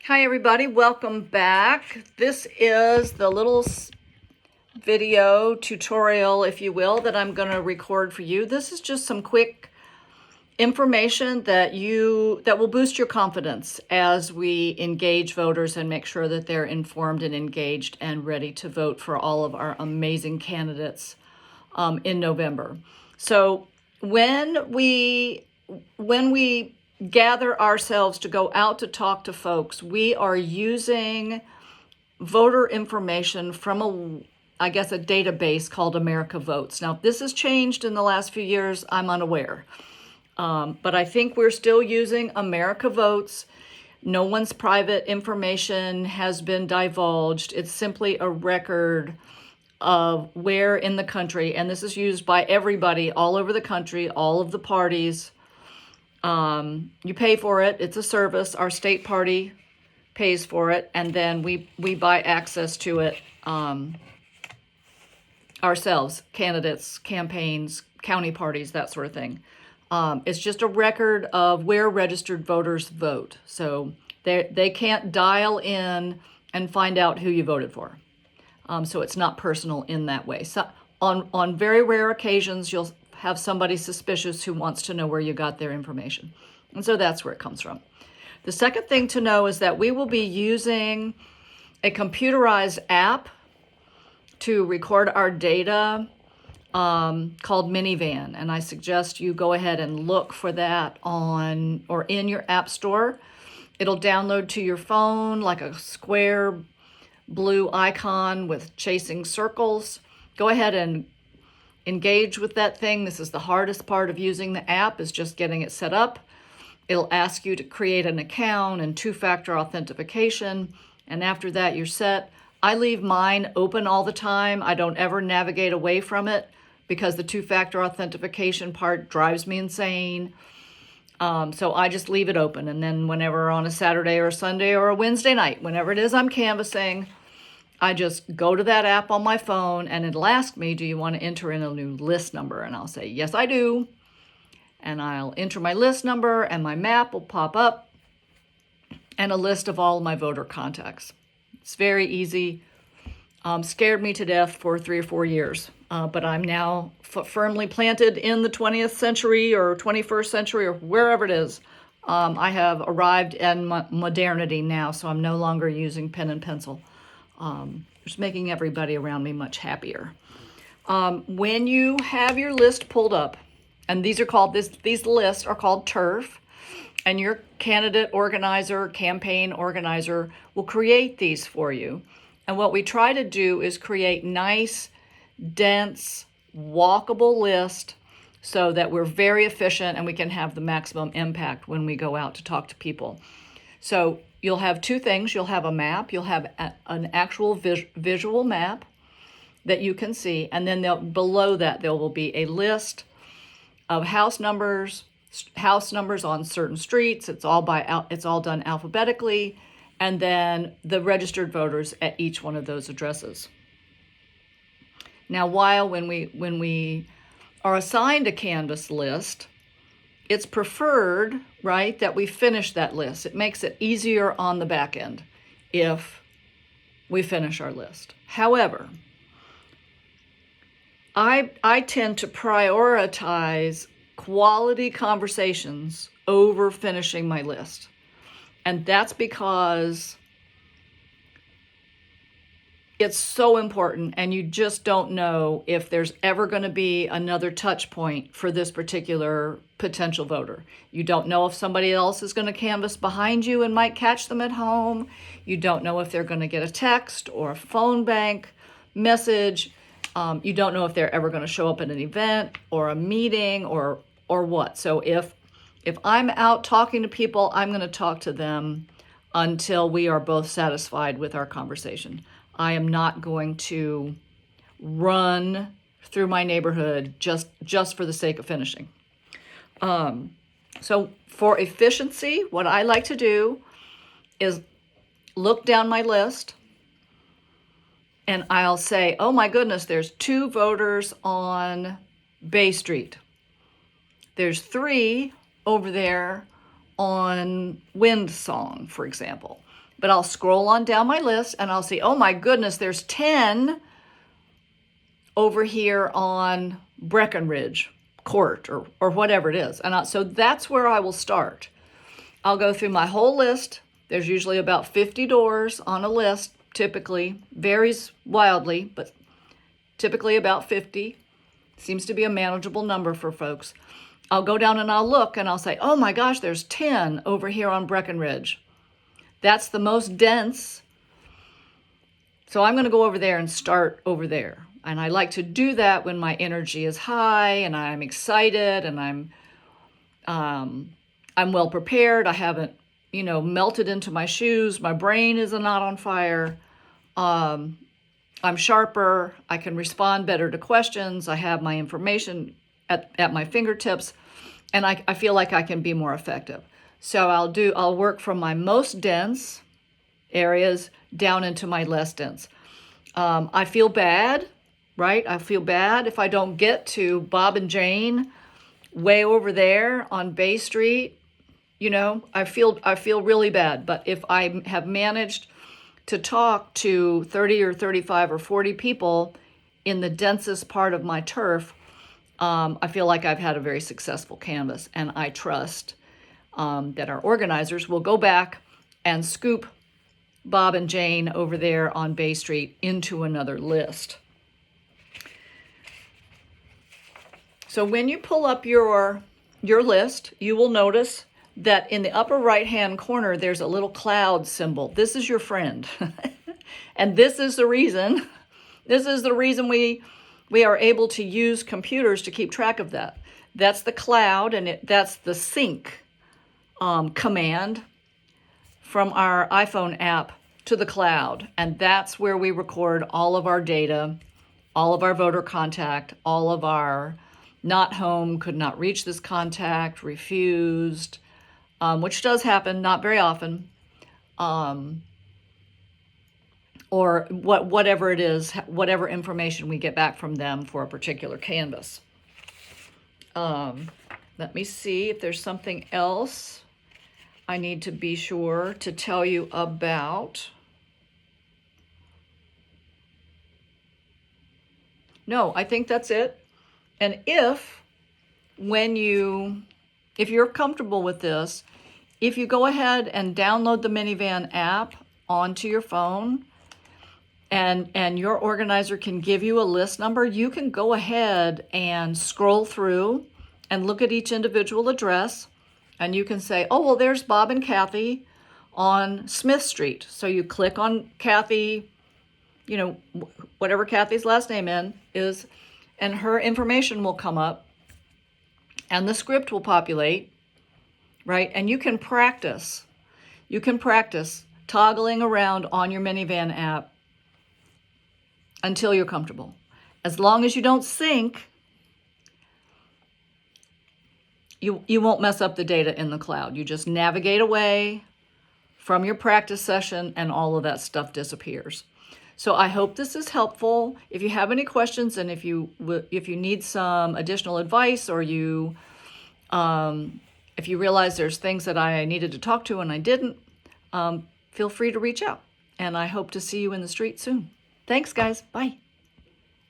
Hi everybody, welcome back. This is the little video tutorial, if you will, that I'm going to record for you. This is just some quick information that will boost your confidence as we engage voters and make sure that they're informed and engaged and ready to vote for all of our amazing candidates in November. So when we gather ourselves to go out to talk to folks, we are using voter information from a database called America Votes. Now, if this has changed in the last few years, I'm unaware. But I think we're still using America Votes. No one's private information has been divulged. It's simply a record of where in the country, and this is used by everybody all over the country, all of the parties. You pay for it. It's a service. Our state party pays for it, and then we buy access to it ourselves, candidates, campaigns, county parties, that sort of thing. It's just a record of where registered voters vote. So they can't dial in and find out who you voted for. So it's not personal in that way. So on very rare occasions, you'll have somebody suspicious who wants to know where you got their information. And so that's where it comes from. The second thing to know is that we will be using a computerized app to record our data called Minivan. And I suggest you go ahead and look for that on or in your app store. It'll download to your phone like a square blue icon with chasing circles. Go ahead and engage with that thing. This is the hardest part of using the app, is just getting it set up. It'll ask you to create an account and two-factor authentication. And after that, you're set. I leave mine open all the time. I don't ever navigate away from it because the two-factor authentication part drives me insane. So I just leave it open. And then whenever on a Saturday or a Sunday or a Wednesday night, whenever it is I'm canvassing, I just go to that app on my phone and it'll ask me, do you want to enter in a new list number? And I'll say, yes, I do. And I'll enter my list number and my map will pop up and a list of all of my voter contacts. It's very easy. Scared me to death for 3 or 4 years. But I'm now firmly planted in the 20th century or 21st century or wherever it is. I have arrived in modernity now, so I'm no longer using pen and pencil. Just making everybody around me much happier. When you have your list pulled up, and these lists are called TURF, and your candidate organizer, campaign organizer will create these for you. And what we try to do is create nice, dense, walkable list so that we're very efficient and we can have the maximum impact when we go out to talk to people. So you'll have two things. You'll have a map. You'll have an actual visual map that you can see. And then below that, there will be a list of house numbers on certain streets. It's all done alphabetically. And then the registered voters at each one of those addresses. Now, when we are assigned a canvas list, it's preferred, right, that we finish that list. It makes it easier on the back end if we finish our list. However, I tend to prioritize quality conversations over finishing my list. And that's because it's so important, and you just don't know if there's ever going to be another touch point for this particular potential voter. You don't know if somebody else is going to canvass behind you and might catch them at home. You don't know if they're going to get a text or a phone bank message. You don't know if they're ever going to show up at an event or a meeting or what. So if I'm out talking to people, I'm going to talk to them until we are both satisfied with our conversation. I am not going to run through my neighborhood just for the sake of finishing. So for efficiency, what I like to do is look down my list and I'll say, oh my goodness, there's 2 voters on Bay Street. There's 3 over there on Windsong, for example. but I'll scroll on down my list and I'll see, oh my goodness, there's 10 over here on Breckenridge Court or whatever it is. And so that's where I will start. I'll go through my whole list. There's usually about 50 doors on a list, typically. Varies wildly, but typically about 50. Seems to be a manageable number for folks. I'll go down and I'll look and I'll say, oh my gosh, there's 10 over here on Breckenridge. That's the most dense. So I'm going to go over there and start over there. And I like to do that when my energy is high and I'm excited and I'm well prepared. I haven't, melted into my shoes. My brain is not on fire. I'm sharper. I can respond better to questions. I have my information at my fingertips, and I feel like I can be more effective. So I'll work from my most dense areas down into my less dense. I feel bad, right? I feel bad if I don't get to Bob and Jane way over there on Bay Street. I feel really bad. But if I have managed to talk to 30 or 35 or 40 people in the densest part of my turf, I feel like I've had a very successful canvas, and I trust that our organizers will go back and scoop Bob and Jane over there on Bay Street into another list. So when you pull up your list, you will notice that in the upper right-hand corner, there's a little cloud symbol. This is your friend. And this is the reason we are able to use computers to keep track of that. That's the cloud, and that's the sync command from our iPhone app to the cloud. And that's where we record all of our data, all of our voter contact, all of our not home, could not reach this contact, refused, which does happen, not very often, or whatever it is, whatever information we get back from them for a particular canvas. Let me see if there's something else I need to be sure to tell you about. No, I think that's it. And if you're comfortable with this, if you go ahead and download the Minivan app onto your phone, and your organizer can give you a list number, you can go ahead and scroll through and look at each individual address, and you can say, oh, well, there's Bob and Kathy on Smith Street. So you click on Kathy, whatever Kathy's last name is, and her information will come up, and the script will populate, right? And you can practice. You can practice toggling around on your Minivan app until you're comfortable. As long as you don't sync, you won't mess up the data in the cloud. You just navigate away from your practice session and all of that stuff disappears. So I hope this is helpful. If you have any questions, and if you need some additional advice, or if you realize there's things that I needed to talk to and I didn't, feel free to reach out. And I hope to see you in the street soon. Thanks, guys. Bye.